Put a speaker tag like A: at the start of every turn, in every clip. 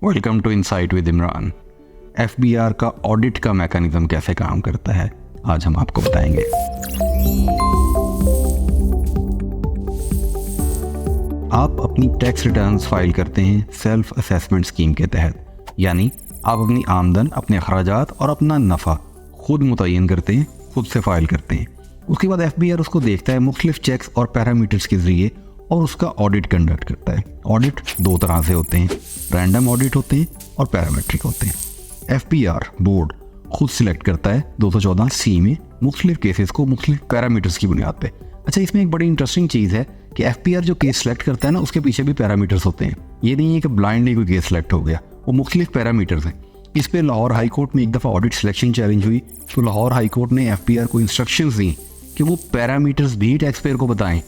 A: Welcome to insight with Imran. FBR का audit का mechanism कैसे काम करता है आज हम आपको बताएंगे। आप अपनी टैक्स रिटर्न्स फाइल करते हैं सेल्फ असेसमेंट स्कीम के तहत, यानी आप अपनी आमदन, अपने अखराजात और अपना नफ़ा खुद मुतय्यन करते हैं, खुद से फाइल करते हैं। उसके बाद एफबीआर उसको देखता है मुख्तलिफ चेक्स और पैरामीटर्स के ज़रिए और उसका ऑडिट कंडक्ट करता है। ऑडिट दो तरह से होते हैं, रैंडम ऑडिट होते हैं और पैरामेट्रिक होते हैं। एफबीआर बोर्ड खुद सिलेक्ट करता है 214C में मुख्तलिफ केसेस को मुख्तलिफ पैरामीटर्स की बुनियाद पे। अच्छा, इसमें एक बड़ी इंटरेस्टिंग चीज़ है कि एफबीआर जो केस सेलेक्ट करता है ना, उसके पीछे भी पैरामीटर्स होते हैं। ये नहीं है कि ब्लाइंडली कोई केस सेलेक्ट हो गया, वो मुख्तलिफ पैरामीटर्स हैं। इस पे लाहौर हाई कोर्ट में एक दफ़ा ऑडिट सिलेक्शन चैलेंज हुई तो लाहौर हाई कोर्ट ने एफबीआर को इंस्ट्रक्शंस दी कि वो पैरामीटर्स भी टैक्स पेयर को बताएं,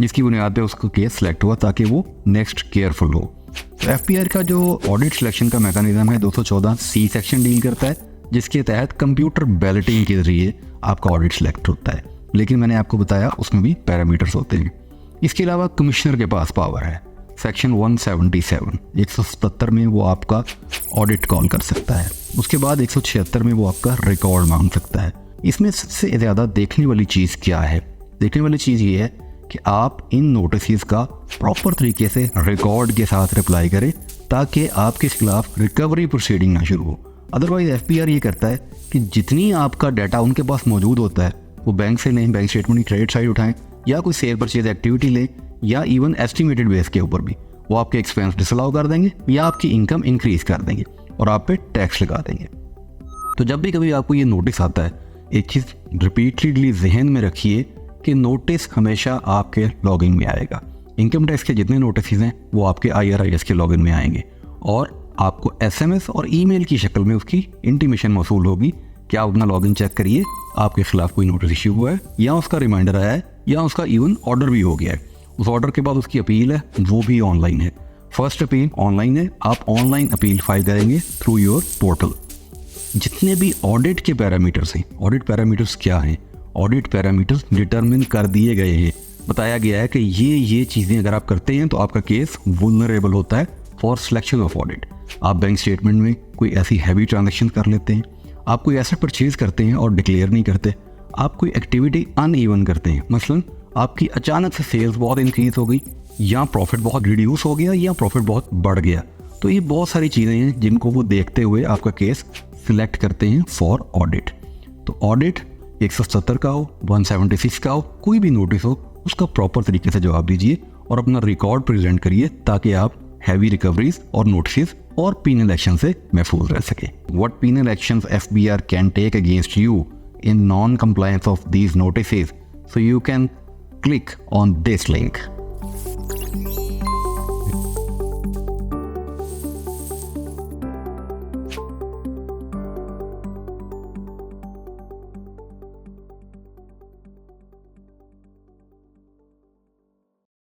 A: जिसकी बुनियाद पे उसको केस सेलेक्ट हुआ ताकि वो नेक्स्ट केयरफुल हो। तो एफबीआर का जो ऑडिट सिलेक्शन का मैकेनिज्म है 214C सेक्शन डील करता है, जिसके तहत कंप्यूटर बैलेटिंग के जरिए आपका ऑडिट सिलेक्ट होता है। लेकिन मैंने आपको बताया उसमें भी पैरामीटर्स होते हैं। इसके अलावा कमिश्नर के पास पावर है, सेक्शन 177 में वो आपका ऑडिट कॉल कर सकता है। उसके बाद 176 में वो आपका रिकॉर्ड मांग सकता है। इसमें सबसे ज़्यादा देखने वाली चीज़ क्या है? देखने वाली चीज़ ये है कि आप इन नोटिस का प्रॉपर तरीके से रिकॉर्ड के साथ रिप्लाई करें ताकि आपके खिलाफ रिकवरी प्रोसीडिंग ना शुरू हो। अदरवाइज एफबीआर ये करता है कि जितनी आपका डाटा उनके पास मौजूद होता है वो बैंक से लें, बैंक स्टेटमेंट की क्रेडिट साइड उठाएं या कोई सेल परचेज एक्टिविटी लें या इवन एस्टिमेटेड बेस के ऊपर भी वो आपके एक्सपेंस डिसअलाउ कर देंगे या आपकी इनकम इंक्रीज कर देंगे और आप पे टैक्स लगा देंगे। तो जब भी कभी आपको ये नोटिस आता है, एक चीज़ रिपीटली जहन में रखिए कि नोटिस हमेशा आपके लॉगिन में आएगा। इनकम टैक्स के जितने नोटिस हैं वो आपके IRIS के लॉगिन में आएंगे और आपको SMS और ईमेल की शक्ल में उसकी इंटीमेशन मौसूल होगी कि आप अपना लॉगिन चेक करिए, आपके खिलाफ कोई नोटिस इश्यू हुआ है या उसका रिमाइंडर आया है या उसका इवन ऑर्डर भी हो गया है। उस ऑर्डर के बाद उसकी अपील है, वो भी ऑनलाइन है। फर्स्ट अपील ऑनलाइन है, आप ऑनलाइन अपील फाइल करेंगे थ्रू योर पोर्टल। जितने भी ऑडिट के पैरामीटर्स हैं, ऑडिट पैरामीटर्स क्या हैं? ऑडिट पैरामीटर्स डिटरमिन कर दिए गए हैं। बताया गया है कि ये चीज़ें अगर आप करते हैं तो आपका केस वुलनरेबल होता है फॉर सिलेक्शन ऑफ ऑडिट। आप बैंक स्टेटमेंट में कोई ऐसी हैवी ट्रांजैक्शन कर लेते हैं, आप कोई एसेट परचेज करते हैं और डिक्लेयर नहीं करते, आप कोई एक्टिविटी अनइवन करते हैं, मसलन आपकी अचानक से सेल्स बहुत इंक्रीज हो गई या प्रॉफिट बहुत रिड्यूस हो गया या प्रॉफिट बहुत बढ़ गया। तो ये बहुत सारी चीज़ें हैं जिनको वो देखते हुए आपका केस सिलेक्ट करते हैं फॉर ऑडिट। तो ऑडिट 170 का हो, 176 का हो, कोई भी नोटिस हो, उसका प्रॉपर तरीके से जवाब दीजिए और अपना रिकॉर्ड प्रेजेंट करिए ताकि आप हैवी रिकवरीज और नोटिस और पीनल एक्शन से महफूज रह सके। What penal actions FBR can take against you in non compliance of these notices, so you can click on this link.